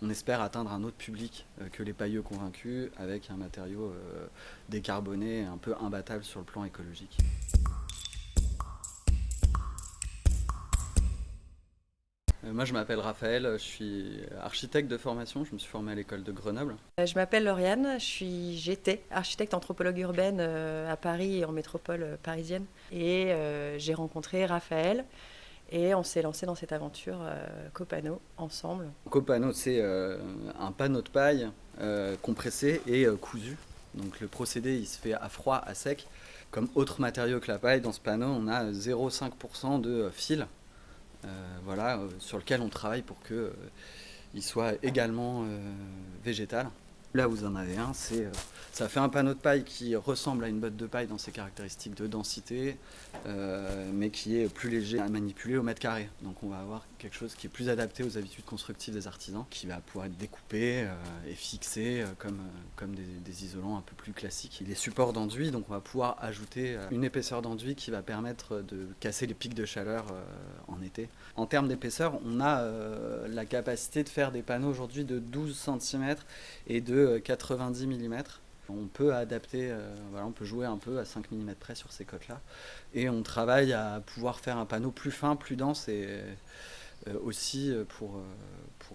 On espère atteindre un autre public que les pailleux convaincus avec un matériau décarboné, un peu imbattable sur le plan écologique. Moi je m'appelle Raphaël, je suis architecte de formation, je me suis formé à l'école de Grenoble. Je m'appelle Lauriane, j'étais architecte anthropologue urbaine à Paris et en métropole parisienne. Et j'ai rencontré Raphaël et on s'est lancé dans cette aventure Copano ensemble. Copano, c'est un panneau de paille compressé et cousu. Donc le procédé il se fait à froid, à sec. Comme autre matériau que la paille, dans ce panneau on a 0,5% de fil sur lequel on travaille pour qu'il soit également végétal. Là vous en avez un, ça fait un panneau de paille qui ressemble à une botte de paille dans ses caractéristiques de densité, mais qui est plus léger à manipuler au mètre carré. Donc on va avoir quelque chose qui est plus adapté aux habitudes constructives des artisans, qui va pouvoir être découpé et fixé comme des isolants un peu plus classiques. Il est support d'enduit, donc on va pouvoir ajouter une épaisseur d'enduit qui va permettre de casser les pics de chaleur en été. En termes d'épaisseur, on a la capacité de faire des panneaux aujourd'hui de 12 cm et de 90 mm. On peut adapter, on peut jouer un peu à 5 mm près sur ces cotes-là. Et on travaille à pouvoir faire un panneau plus fin, plus dense et aussi pour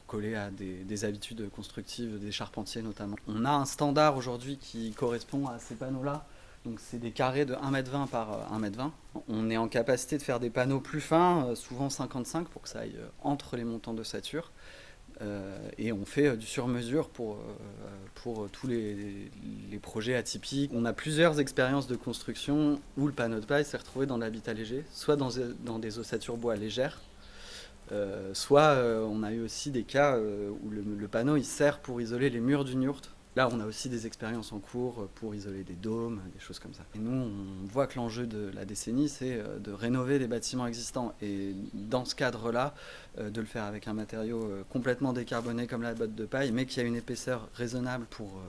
coller à des habitudes constructives des charpentiers notamment. On a un standard aujourd'hui qui correspond à ces panneaux-là. Donc c'est des carrés de 1,20 m par 1,20 m. On est en capacité de faire des panneaux plus fins, souvent 55 pour que ça aille entre les montants d'ossature. Et on fait du sur-mesure pour tous les projets atypiques. On a plusieurs expériences de construction où le panneau de paille s'est retrouvé dans l'habitat léger, soit dans des ossatures bois légères, soit on a eu aussi des cas où le panneau il sert pour isoler les murs d'une yourte. Là, on a aussi des expériences en cours pour isoler des dômes, des choses comme ça. Et nous, on voit que l'enjeu de la décennie, c'est de rénover les bâtiments existants. Et dans ce cadre-là, de le faire avec un matériau complètement décarboné comme la botte de paille, mais qui a une épaisseur raisonnable pour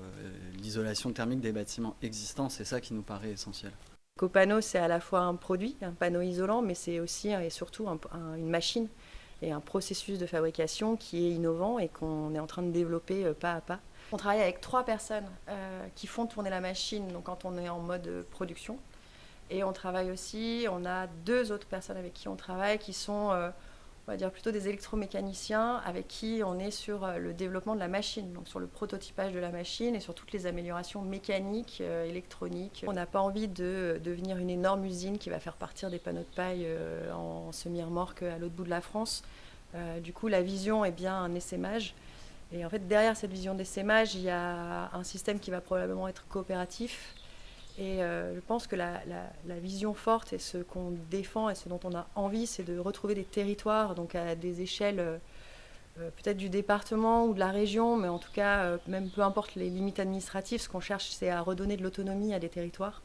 l'isolation thermique des bâtiments existants, c'est ça qui nous paraît essentiel. Copano, c'est à la fois un produit, un panneau isolant, mais c'est aussi et surtout une machine et un processus de fabrication qui est innovant et qu'on est en train de développer pas à pas. On travaille avec 3 personnes qui font tourner la machine donc quand on est en mode production. Et on travaille aussi, on a 2 autres personnes avec qui on travaille qui sont, on va dire plutôt des électromécaniciens avec qui on est sur le développement de la machine, donc sur le prototypage de la machine et sur toutes les améliorations mécaniques, électroniques. On n'a pas envie de devenir une énorme usine qui va faire partir des panneaux de paille en semi-remorque à l'autre bout de la France. Du coup, la vision est bien un essaimage. Et en fait, derrière cette vision d'essaimage, il y a un système qui va probablement être coopératif. Et je pense que la vision forte et ce qu'on défend et ce dont on a envie, c'est de retrouver des territoires, donc à des échelles peut-être du département ou de la région, mais en tout cas, même peu importe les limites administratives, ce qu'on cherche, c'est à redonner de l'autonomie à des territoires.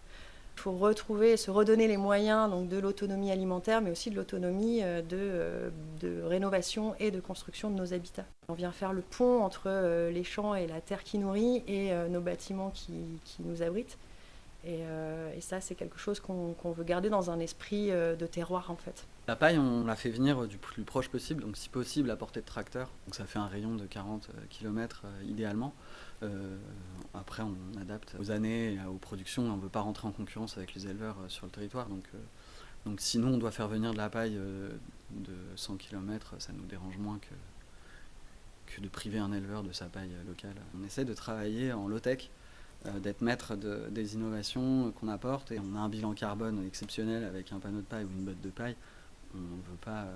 Il faut retrouver et se redonner les moyens donc, de l'autonomie alimentaire, mais aussi de l'autonomie de rénovation et de construction de nos habitats. On vient faire le pont entre les champs et la terre qui nourrit et nos bâtiments qui nous abritent. Et ça, c'est quelque chose qu'on veut garder dans un esprit de terroir, en fait. La paille, on la fait venir du plus proche possible, donc si possible à portée de tracteur. Donc ça fait un rayon de 40 km idéalement. Après, on adapte aux années, aux productions. On ne veut pas rentrer en concurrence avec les éleveurs sur le territoire. Donc sinon, on doit faire venir de la paille de 100 km. Ça nous dérange moins que de priver un éleveur de sa paille locale. On essaie de travailler en low-tech, d'être maître des innovations qu'on apporte. Et on a un bilan carbone exceptionnel avec un panneau de paille ou une botte de paille. On ne veut pas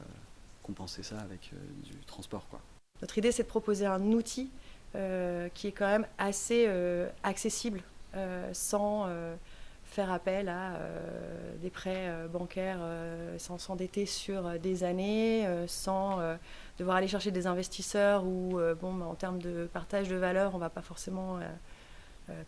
compenser ça avec du transport, quoi. Notre idée, c'est de proposer un outil qui est quand même assez accessible, sans faire appel à des prêts bancaires, sans s'endetter sur des années, sans devoir aller chercher des investisseurs ou, en termes de partage de valeur, on ne va pas forcément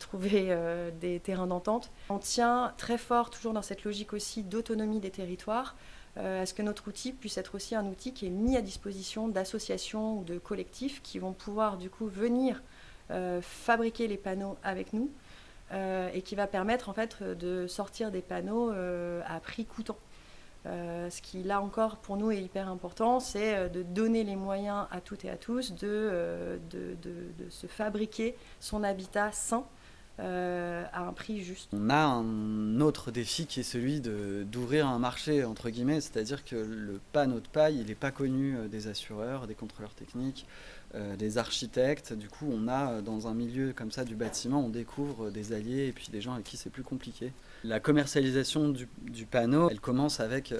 trouver des terrains d'entente. On tient très fort, toujours dans cette logique aussi d'autonomie des territoires, à ce que notre outil puisse être aussi un outil qui est mis à disposition d'associations ou de collectifs qui vont pouvoir du coup venir fabriquer les panneaux avec nous et qui va permettre en fait de sortir des panneaux à prix coûtant. Ce qui, là encore, pour nous est hyper important, c'est de donner les moyens à toutes et à tous de se fabriquer son habitat sain à un prix juste. On a un autre défi qui est celui d'ouvrir un marché, entre guillemets, c'est-à-dire que le panneau de paille, il n'est pas connu des assureurs, des contrôleurs techniques, des architectes. Du coup, on a dans un milieu comme ça du bâtiment, on découvre des alliés et puis des gens avec qui c'est plus compliqué. La commercialisation du panneau, elle commence avec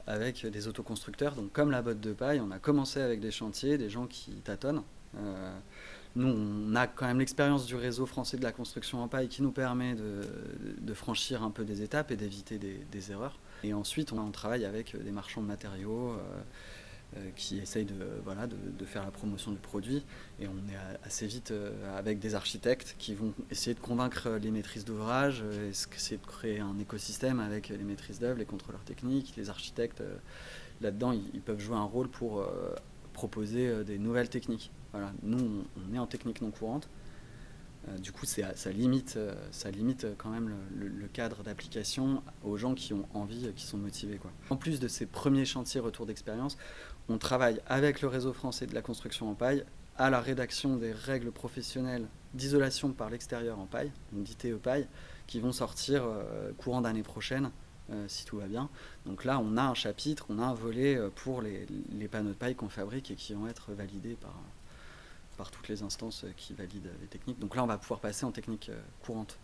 des autoconstructeurs. Donc comme la botte de paille, on a commencé avec des chantiers, des gens qui tâtonnent. Nous, on a quand même l'expérience du réseau français de la construction en paille qui nous permet de franchir un peu des étapes et d'éviter des erreurs. Et ensuite, on travaille avec des marchands de matériaux qui essayent de faire la promotion du produit. Et on est assez vite avec des architectes qui vont essayer de convaincre les maîtrises d'ouvrage, essayer de créer un écosystème avec les maîtrises d'œuvre, les contrôleurs techniques, les architectes. Là-dedans, ils peuvent jouer un rôle pour proposer des nouvelles techniques. Voilà. Nous, on est en technique non courante. Du coup, ça limite quand même le cadre d'application aux gens qui ont envie, qui sont motivés, quoi. En plus de ces premiers chantiers retour d'expérience, on travaille avec le réseau français de la construction en paille à la rédaction des règles professionnelles d'isolation par l'extérieur en paille, donc d'ITE paille, qui vont sortir courant d'année prochaine, si tout va bien. Donc là, on a un chapitre, on a un volet pour les panneaux de paille qu'on fabrique et qui vont être validés par toutes les instances qui valident les techniques. Donc là, on va pouvoir passer en technique courante.